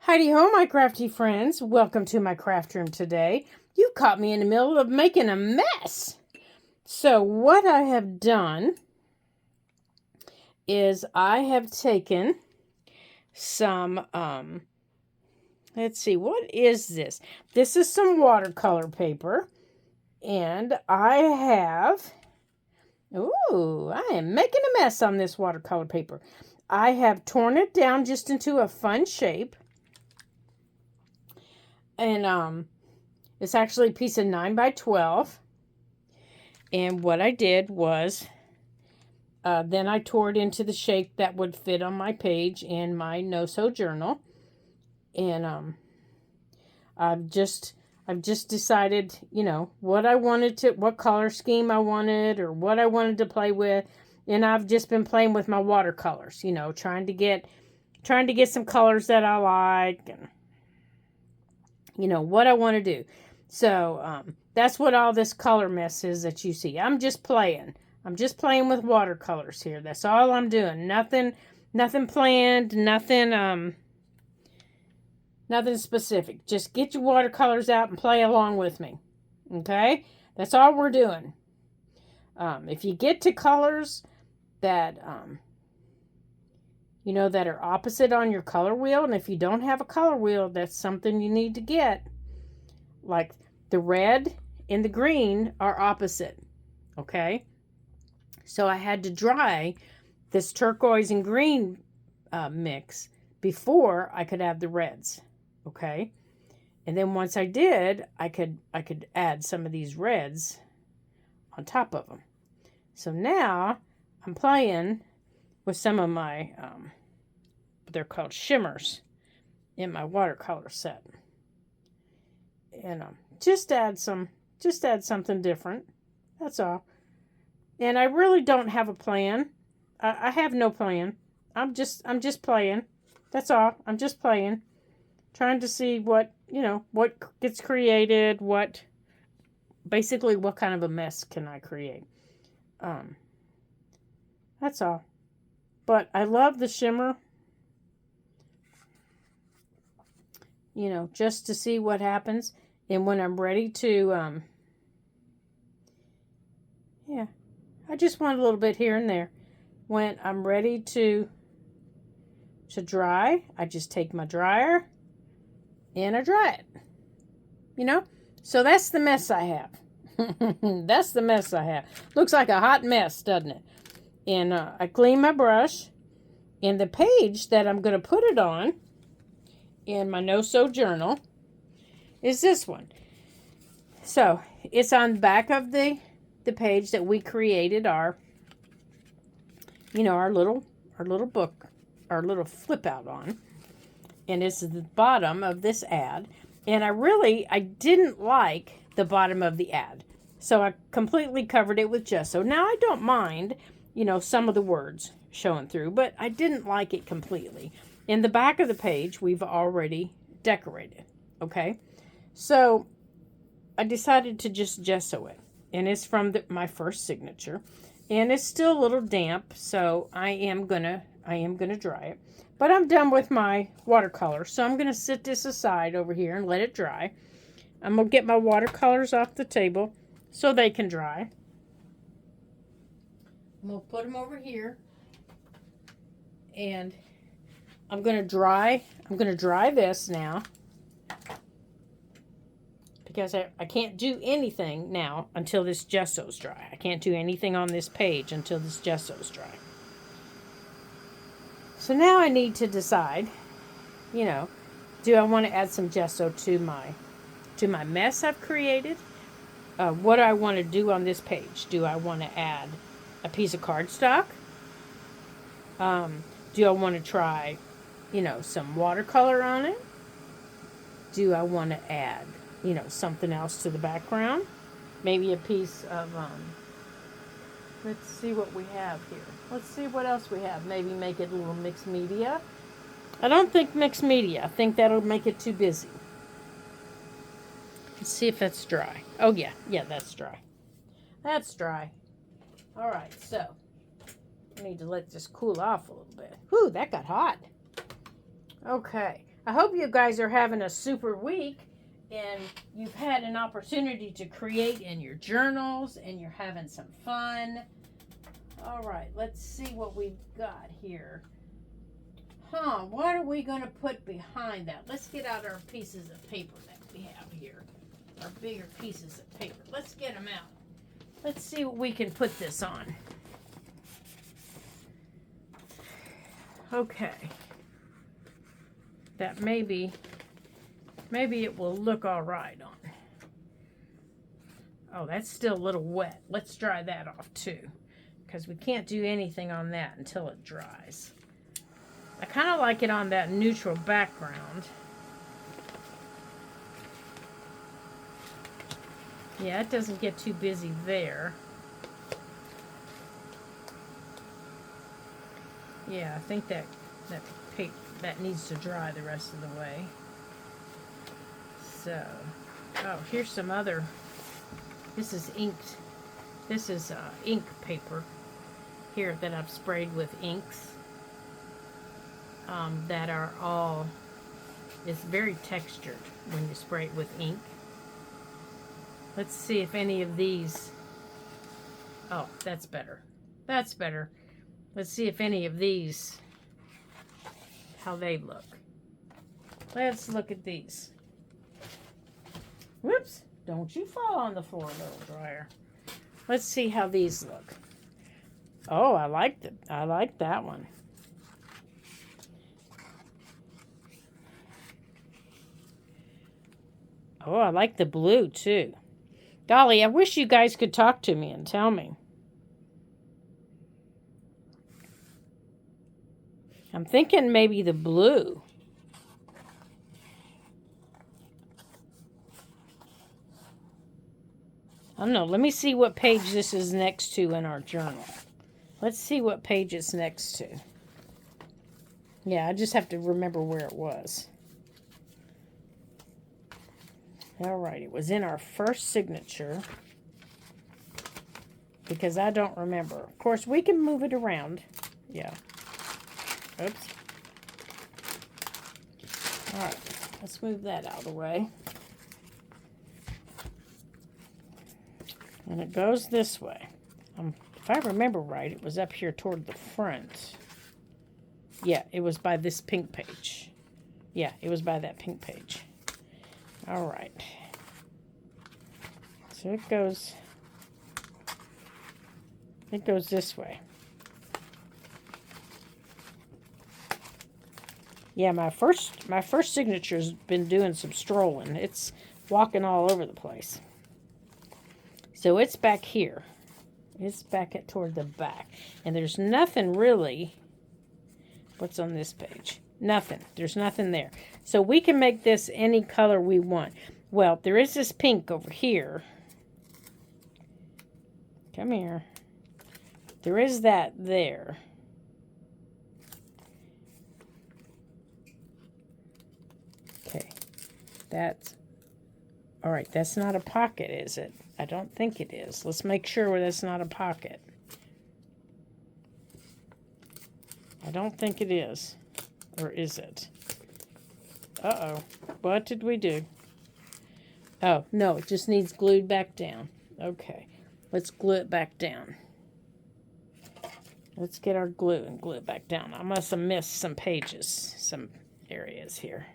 Heidi ho, my crafty friends. Welcome to my craft room today. You caught me in the middle of making a mess. So what I have done is I have taken some, let's see, what is this? This is some watercolor paper. And I have, I am making a mess on this watercolor paper. I have torn it down just into a fun shape. And it's actually a piece of 9 by 12. And what I did was, then I tore it into the shape that would fit on my page in my no-sew journal. And I've just decided, what I wanted to, what color scheme I wanted, or what I wanted to play with. And I've just been playing with my watercolors, trying to get some colors that I like, and what I want to do. So that's what all this color mess is that you see. I'm just playing with watercolors here. That's all I'm doing. Nothing planned, nothing specific. Just get your watercolors out and play along with me. Okay? That's all we're doing. If you get to colors that that are opposite on your color wheel, and if you don't have a color wheel, that's something you need to get. Like the red and the green are opposite. Okay? So I had to dry this turquoise and green mix before I could have the reds. Okay? And then once I did, I could add some of these reds on top of them. So now I'm playing with some of my they're called shimmers in my watercolor set. And just add something different. That's all. And I really don't have a plan. I have no plan. I'm just playing. That's all. I'm just playing. Trying to see what gets created, basically what kind of a mess can I create. That's all. But I love the shimmer. Just to see what happens. And when I'm ready to, I just want a little bit here and there. When I'm ready to dry, I just take my dryer and I dry it. So that's the mess I have. That's the mess I have. Looks like a hot mess, doesn't it? And I clean my brush. And the page that I'm going to put it on in my no-sew journal is this one. So it's on the back of the page that we created our little book, our little flip out on. And it's the bottom of this ad. And I didn't like the bottom of the ad. So I completely covered it with gesso. Now I don't mind, some of the words showing through, but I didn't like it completely. In the back of the page, we've already decorated. Okay. So I decided to just gesso it. And it's from my first signature. And it's still a little damp, so I am gonna dry it. But I'm done with my watercolor, so I'm gonna sit this aside over here and let it dry. I'm gonna get my watercolors off the table so they can dry. I'm gonna put them over here, and I'm gonna dry this now. Because I can't do anything now until this gesso's dry. I can't do anything on this page until this gesso's dry. So now I need to decide, do I want to add some gesso to my mess I've created? What do I want to do on this page? Do I want to add a piece of cardstock? Do I want to try, some watercolor on it? Do I want to add something else to the background? Maybe a piece of, let's see what we have here. Let's see what else we have. Maybe make it a little mixed media. I don't think mixed media. I think that'll make it too busy. Let's see if that's dry. Oh, yeah. Yeah, that's dry. That's dry. All right, so I need to let this cool off a little bit. Whew, that got hot. Okay. I hope you guys are having a super week and you've had an opportunity to create in your journals and you're having some fun. All right, let's see what we've got here. What are we going to put behind that? Let's get out our pieces of paper that we have here. Our bigger pieces of paper. Let's get them out. Let's see what we can put this on. Okay. That maybe it will look all right on. Oh, that's still a little wet. Let's dry that off too, because we can't do anything on that until it dries. I kind of like it on that neutral background. Yeah, it doesn't get too busy there. Yeah, I think that needs to dry the rest of the way. So, oh, here's some other. This is inked. This is ink paper here that I've sprayed with inks that are all. It's very textured when you spray it with ink. Let's see if any of these. Oh, that's better. That's better. Let's see if any of these, how they look. Let's look at these. Whoops, don't you fall on the floor, little dryer. Let's see how these look. Oh, I like that one. Oh, I like the blue too. Golly, I wish you guys could talk to me and tell me. I'm thinking maybe the blue. I don't know. Let me see what page this is next to in our journal. Let's see what page it's next to. Yeah, I just have to remember where it was. All right, it was in our first signature. Because I don't remember. Of course, we can move it around. Yeah. Oops. All right, let's move that out of the way. And it goes this way. If I remember right, it was up here toward the front. Yeah, it was by this pink page. Yeah, it was by that pink page. All right. So it goes this way. Yeah, my first signature's been doing some strolling. It's walking all over the place. So it's back here. It's back toward the back. And there's nothing really. What's on this page? Nothing. There's nothing there. So we can make this any color we want. Well, there is this pink over here. Come here. There is that there. Okay. That's... All right, that's not a pocket, is it? I don't think it is. Let's make sure that's not a pocket. I don't think it is. Or is it? Uh-oh. What did we do? Oh, no, it just needs glued back down. Okay. Let's glue it back down. Let's get our glue and glue it back down. I must have missed some pages, some areas here.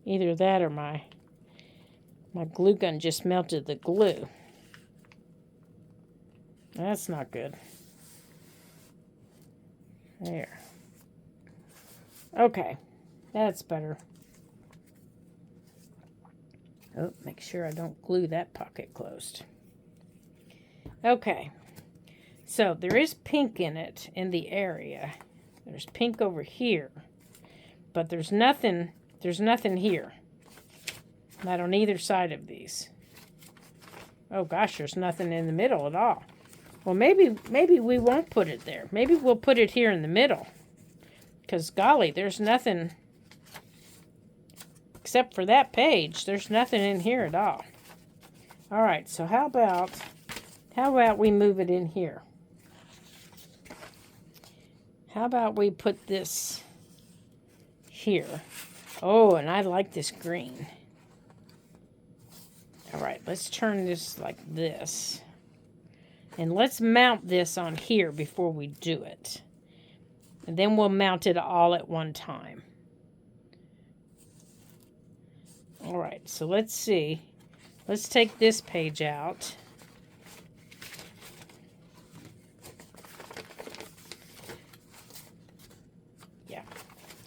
Either that or my glue gun just melted the glue. That's not good. There. Okay, that's better. Oh, make sure I don't glue that pocket closed. Okay, so there is pink in it in the area. There's pink over here, but there's nothing here. Not on either side of these. Oh gosh, there's nothing in the middle at all. Well, maybe we won't put it there. Maybe we'll put it here in the middle. Because golly, there's nothing except for that page. There's nothing in here at all. All right, so how about we move it in here? How about we put this here? Oh, and I like this green. All right, let's turn this like this. And let's mount this on here before we do it. And then we'll mount it all at one time. All right, so let's see. Let's take this page out. Yeah,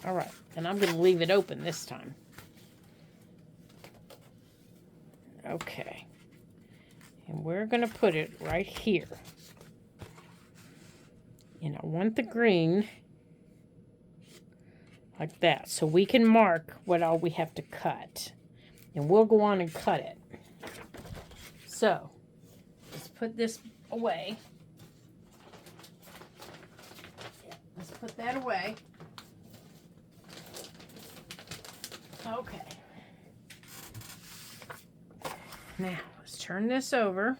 all right. And I'm going to leave it open this time. Okay. And we're going to put it right here. And I want the green like that, so we can mark what all we have to cut. And we'll go on and cut it. So, let's put this away. Let's put that away. Okay. Now, let's turn this over.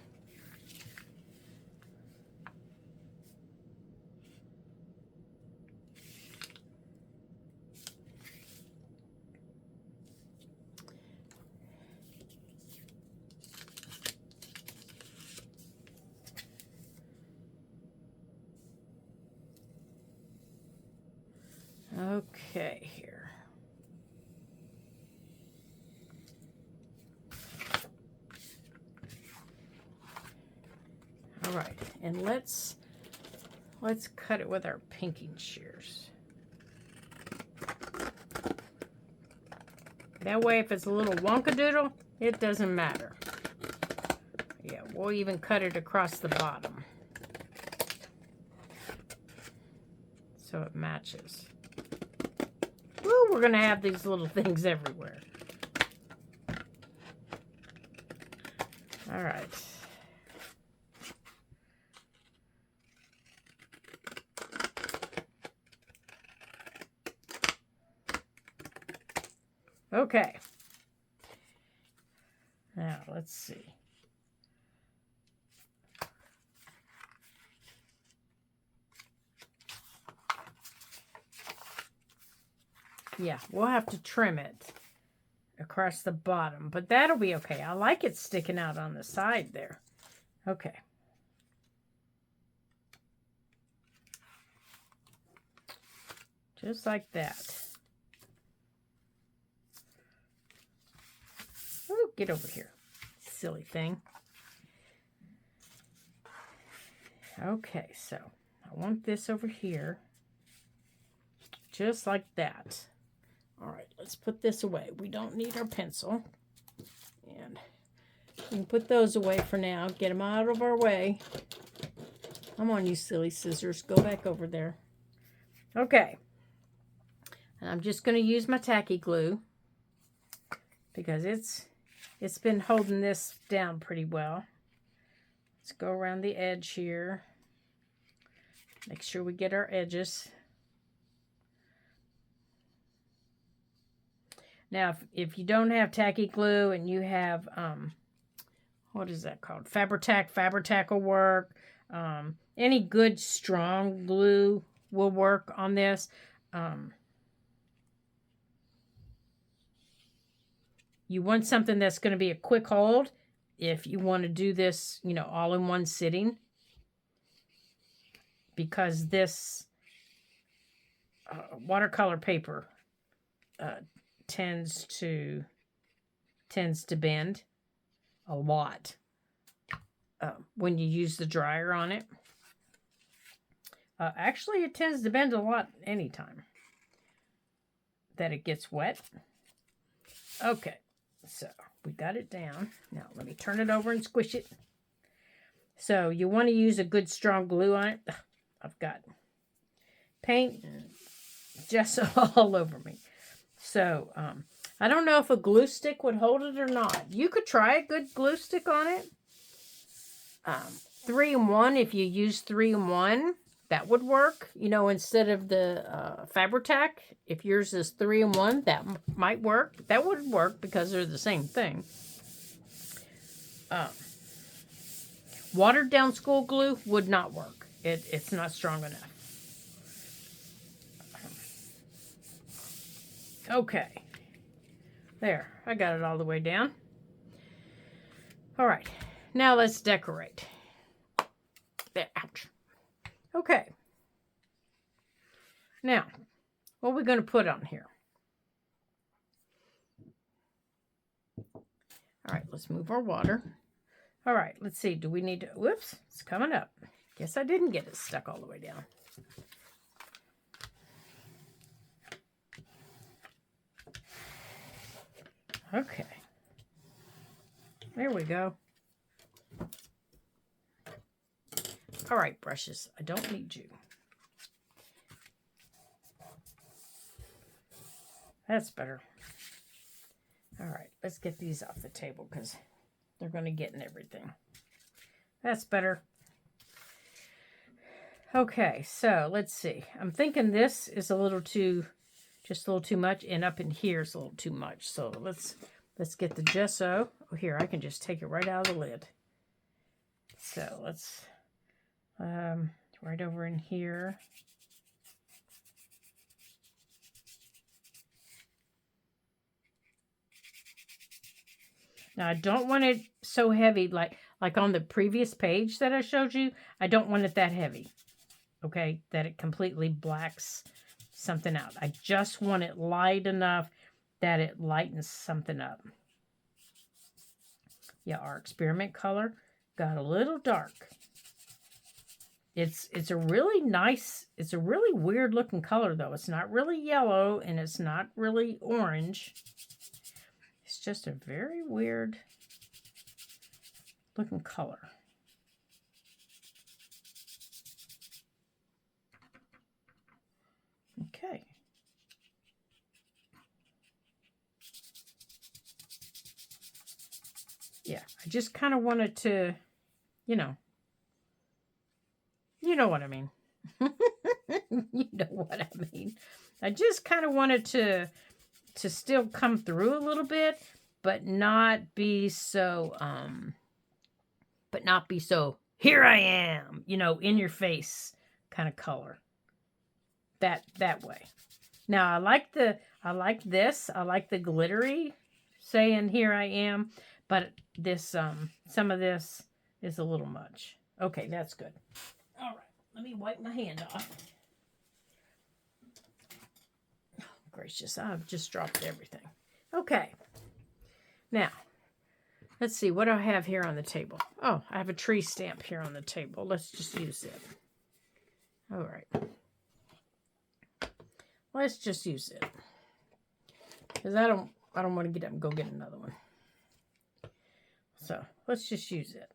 Okay, here. All right, and let's cut it with our pinking shears. That way, if it's a little wonkadoodle, it doesn't matter. Yeah, we'll even cut it across the bottom, so it matches. Woo, we're gonna have these little things everywhere. All right. Okay. Now, let's see. Yeah, we'll have to trim it across the bottom, but that'll be okay. I like it sticking out on the side there. Okay. Just like that. Ooh, get over here, silly thing. Okay, so I want this over here, just like that. All right, let's put this away. We don't need our pencil. And we can put those away for now. Get them out of our way. Come on, you silly scissors. Go back over there. Okay. And I'm just going to use my tacky glue because it's been holding this down pretty well. Let's go around the edge here. Make sure we get our edges. Now, if you don't have tacky glue and you have, what is that called? Fabri-Tac will work. Any good strong glue will work on this. You want something that's going to be a quick hold if you want to do this, you know, all in one sitting. Because this watercolor paper tends to bend a lot when you use the dryer on it. Actually, it tends to bend a lot anytime that it gets wet. Okay, so we got it down. Now let me turn it over and squish it. So you want to use a good strong glue on it. I've got paint just all over me. So, I don't know if a glue stick would hold it or not. You could try a good glue stick on it. 3-in-1, if you use 3-in-1, that would work. You know, instead of the Fabri-Tac, if yours is 3-in-1, that might work. That would work because they're the same thing. Watered down school glue would not work. It's not strong enough. Okay. There, I got it all the way down. All right, now let's decorate. There, ouch. Okay. Now, what are we going to put on here? All right, let's move our water. All right, let's see. Do we need to... Whoops, it's coming up. Guess I didn't get it stuck all the way down. Okay. There we go. All right, brushes. I don't need you. That's better. All right, let's get these off the table because they're going to get in everything. That's better. Okay, so let's see. I'm thinking this is a little too, just a little too much, and up in here is a little too much. So let's get the gesso. Oh, here, I can just take it right out of the lid. So let's, right over in here. Now, I don't want it so heavy like on the previous page that I showed you. I don't want it that heavy, okay, that it completely blacks something out. I just want it light enough that it lightens something up. Yeah, our experiment color got a little dark. It's a really nice, it's a really weird looking color though. It's not really yellow and it's not really orange. It's just a very weird looking color. Okay. Yeah, I just kind of wanted to, you know what I mean. You know what I mean. I just kind of wanted to still come through a little bit, but not be so, here I am, in your face kind of color. That way. Now I like this. I like the glittery saying here I am, but this, some of this is a little much. Okay, that's good. All right, let me wipe my hand off. Oh, gracious, I've just dropped everything. Okay, now, let's see, what do I have here on the table? Oh, I have a tree stamp here on the table. Let's just use it. All right. Let's just use it. Because I don't want to get up and go get another one. So, let's just use it.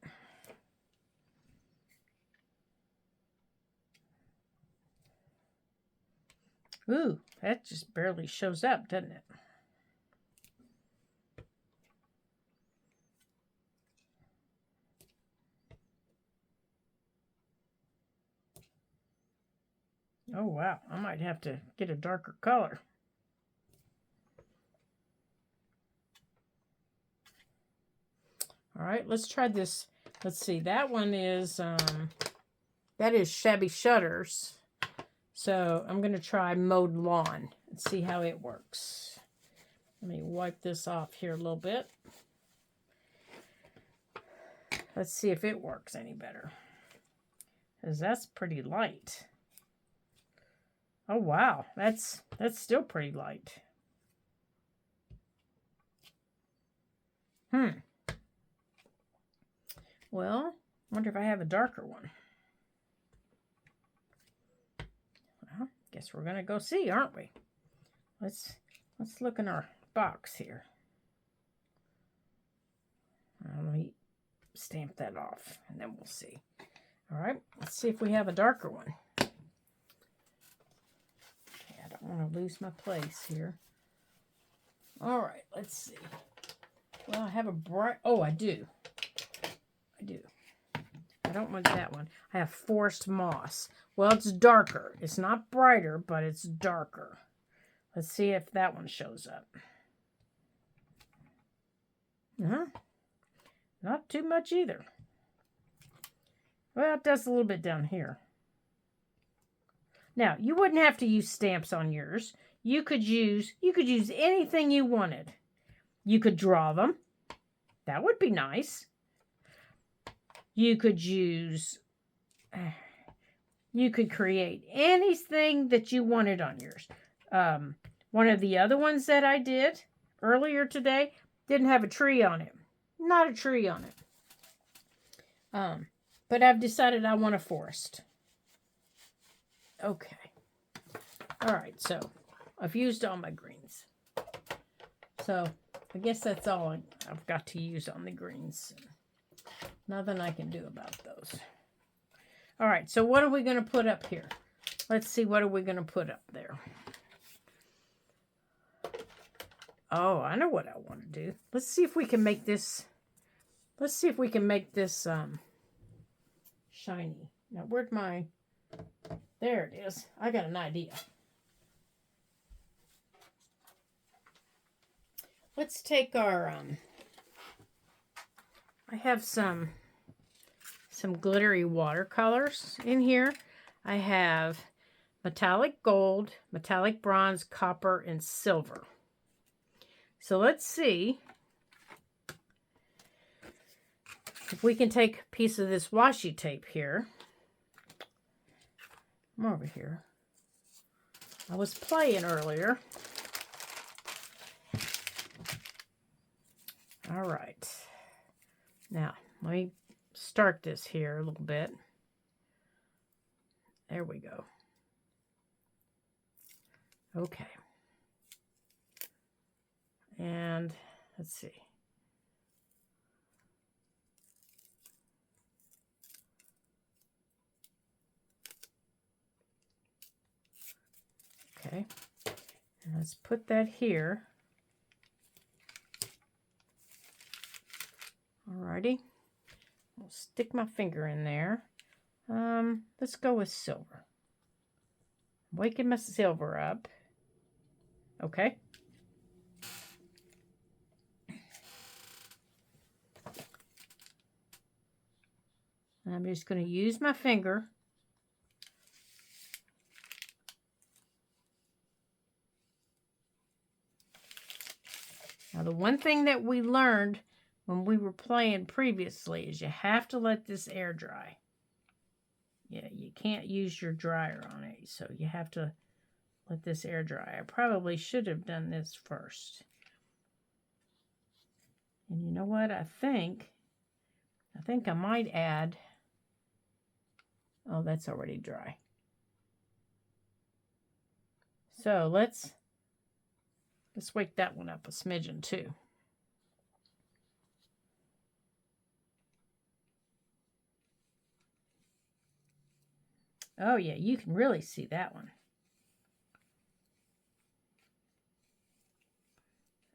Ooh, that just barely shows up, doesn't it? Oh, wow. I might have to get a darker color. All right, let's try this. Let's see. That one is, that is Shabby Shutters. So I'm going to try Mowed Lawn and see how it works. Let me wipe this off here a little bit. Let's see if it works any better. Because that's pretty light. Oh, wow. That's still pretty light. Well, I wonder if I have a darker one. Well, guess we're going to go see, aren't we? Let's look in our box here. Let me stamp that off, and then we'll see. All right, let's see if we have a darker one. Okay, I don't want to lose my place here. All right, let's see. Well, I have a bright... Oh, I do. I don't want that one. I have Forest Moss. Well, it's darker. It's not brighter, but it's darker. Let's see if that one shows up. Not too much either. Well, it does a little bit down here. Now, you wouldn't have to use stamps on yours. you could use anything you wanted. You could draw them. That would be nice. You could create anything that you wanted on yours. One of the other ones that I did earlier today didn't have a tree on it. Not a tree on it. But I've decided I want a forest. Okay. All right, so I've used all my greens. So I guess that's all I've got to use on the greens. Nothing I can do about those. All right, so what are we going to put up here? Let's see, what are we going to put up there? Oh, I know what I want to do. Let's see if we can make this, shiny. Now, where'd my, there it is. I got an idea. Let's take our, I have some glittery watercolors in here. I have metallic gold, metallic bronze, copper, and silver. So let's see if we can take a piece of this washi tape here. I'm over here. I was playing earlier. All right. Now, let me start this here a little bit. There we go. Okay. And let's see. Okay. And let's put that here. Alrighty. I'll stick my finger in there. Let's go with silver. Waking my silver up. Okay. And I'm just going to use my finger. Now, the one thing that we learned when we were playing previously is you have to let this air dry. Yeah, you can't use your dryer on it, so you have to let this air dry. I probably should have done this first. And you know what? I think I might add, oh, that's already dry. So let's wake that one up a smidgen too. Oh yeah, you can really see that one.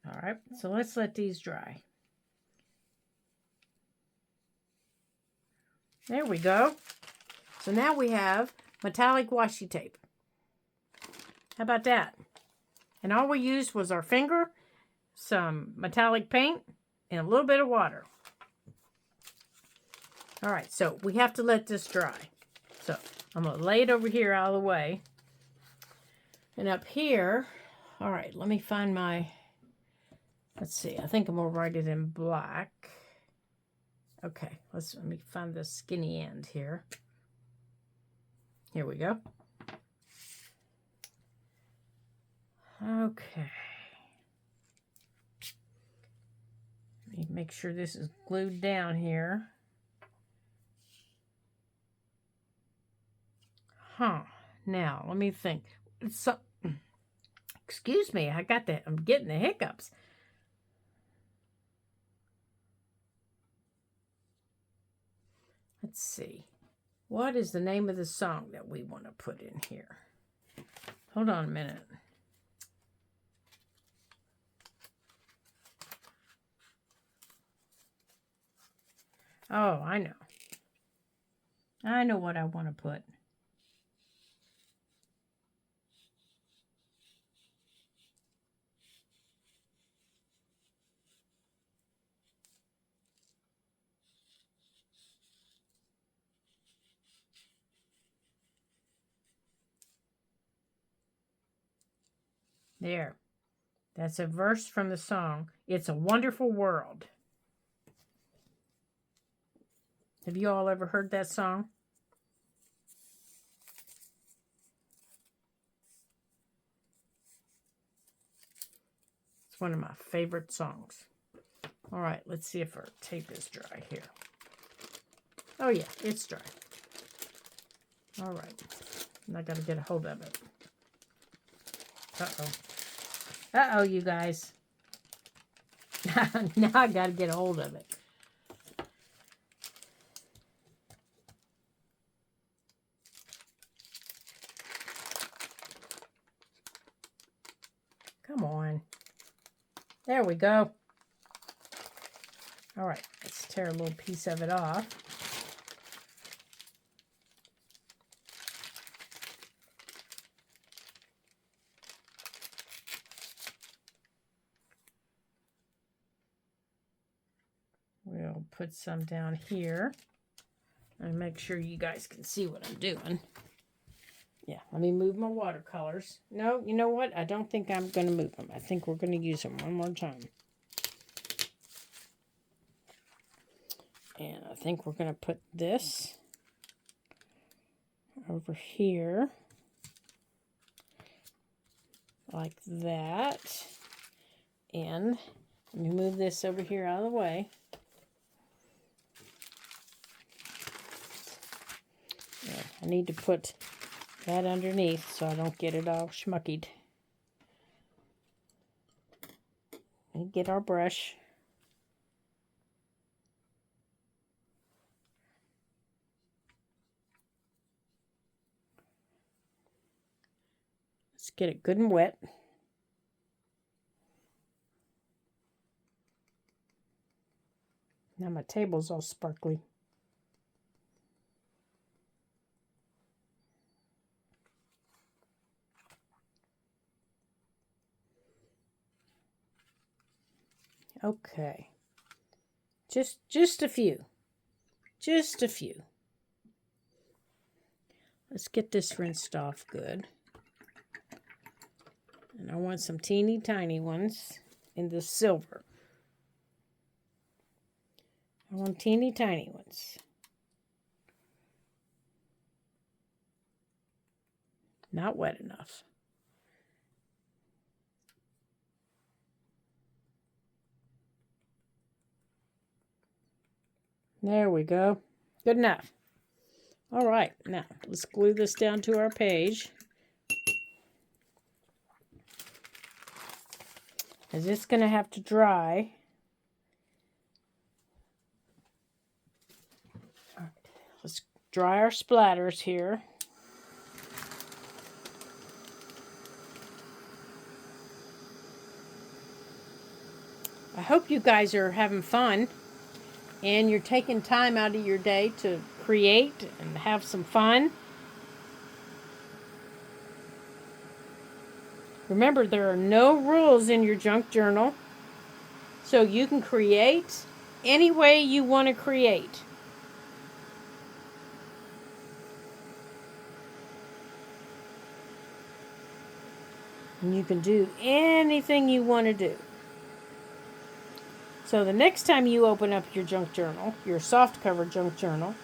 All right, so let's let these dry. There we go. So now we have metallic washi tape. How about that? And all we used was our finger, some metallic paint, and a little bit of water. All right, so we have to let this dry. So I'm going to lay it over here out of the way. And up here, all right, let me find my, let's see, I think I'm going to write it in black. Okay, let me find the skinny end here. Here we go. Okay. Let me make sure this is glued down here. Now, let me think. Excuse me, I'm getting the hiccups. Let's see. What is the name of the song that we want to put in here? Hold on a minute. Oh, I know. I know what I want to put. There. That's a verse from the song, It's a Wonderful World. Have you all ever heard that song? It's one of my favorite songs. All right, let's see if our tape is dry here. Oh yeah, it's dry. All right, and I got to get a hold of it. Uh-oh. Uh-oh, you guys. Now I got to get a hold of it. Come on. There we go. All right, let's tear a little piece of it off. We'll put some down here and make sure you guys can see what I'm doing. Yeah, let me move my watercolors. No, you know what? I don't think I'm going to move them. I think we're going to use them one more time. And I think we're going to put this over here like that. And let me move this over here out of the way. Yeah, I need to put that underneath so I don't get it all schmuckied. And get our brush. Let's get it good and wet. Now my table's all sparkly. Okay. Just a few. Just a few. Let's get this rinsed off good. And I want some teeny tiny ones in the silver. I want teeny tiny ones. Not wet enough. There we go. Good enough. All right, now let's glue this down to our page. As it's going to have to dry. All right, let's dry our splatters here. I hope you guys are having fun and you're taking time out of your day to create and have some fun. Remember, there are no rules in your junk journal, so you can create any way you want to create. And you can do anything you want to do. So the next time you open up your junk journal, your softcover junk journal,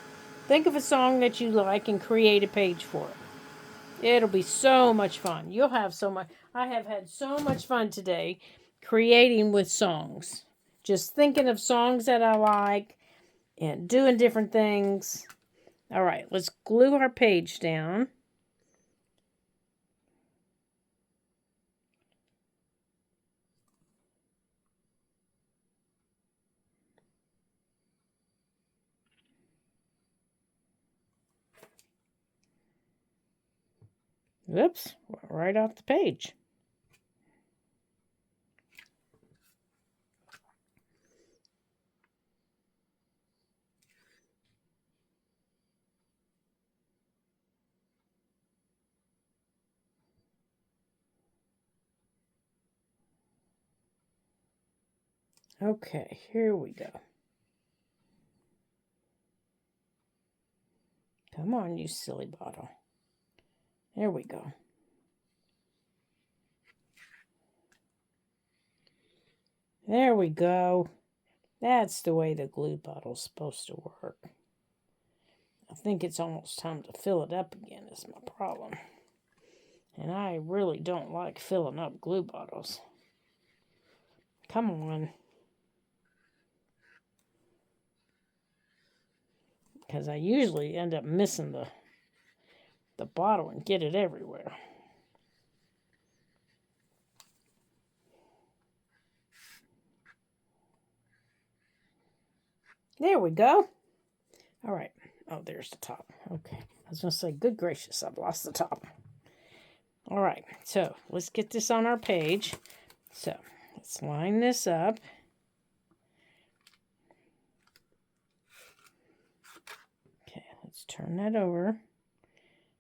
think of a song that you like and create a page for it. It'll be so much fun. You'll have so much. I have had so much fun today creating with songs. Just thinking of songs that I like and doing different things. All right, let's glue our page down. Whoops, right off the page. Okay, here we go. Come on, you silly bottle. There we go. There we go. That's the way the glue bottle's supposed to work. I think it's almost time to fill it up again is my problem. And I really don't like filling up glue bottles. Come on. Because I usually end up missing the bottle and get it everywhere. There we go. All right. Oh, there's the top. Okay. I was going to say, good gracious, I've lost the top. All right. So let's get this on our page. So let's line this up. Okay. Let's turn that over.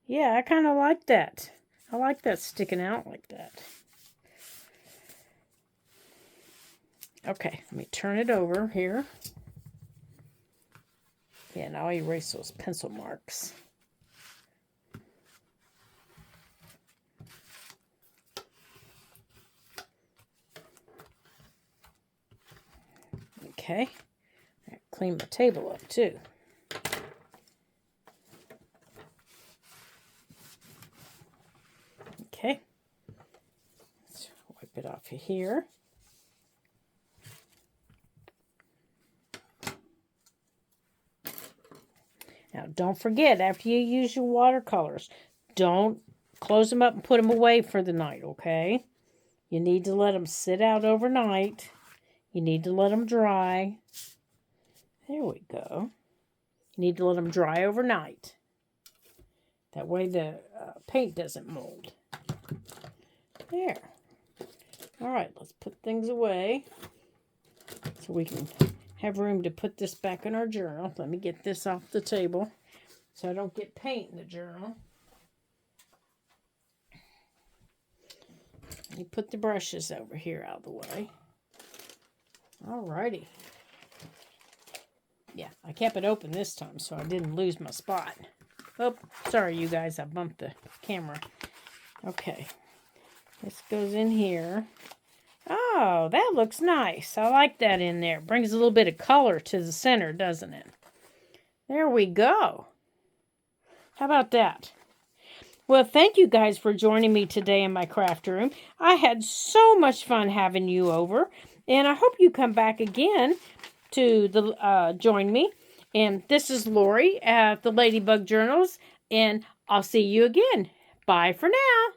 Yeah, I kind of like that. I like that sticking out like that. Okay. Let me turn it over here. Yeah, now I'll erase those pencil marks. Okay. Clean my table up too. Okay. Let's wipe it off of here. Now, don't forget, after you use your watercolors, don't close them up and put them away for the night, okay? You need to let them sit out overnight. You need to let them dry. There we go. You need to let them dry overnight. That way the paint doesn't mold. There. All right, let's put things away so we can have room to put this back in our journal. Let me get this off the table so I don't get paint in the journal. You put the brushes over here out of the way. Alrighty. Yeah, I kept it open this time so I didn't lose my spot. Oh, sorry you guys, I bumped the camera. Okay, this goes in here. Oh, that looks nice. I like that in there. Brings a little bit of color to the center, doesn't it? There we go. How about that? Well, thank you guys for joining me today in my craft room. I had so much fun having you over, and I hope you come back again to join me. And this is Lori at the Ladybug Journals, and I'll see you again. Bye for now.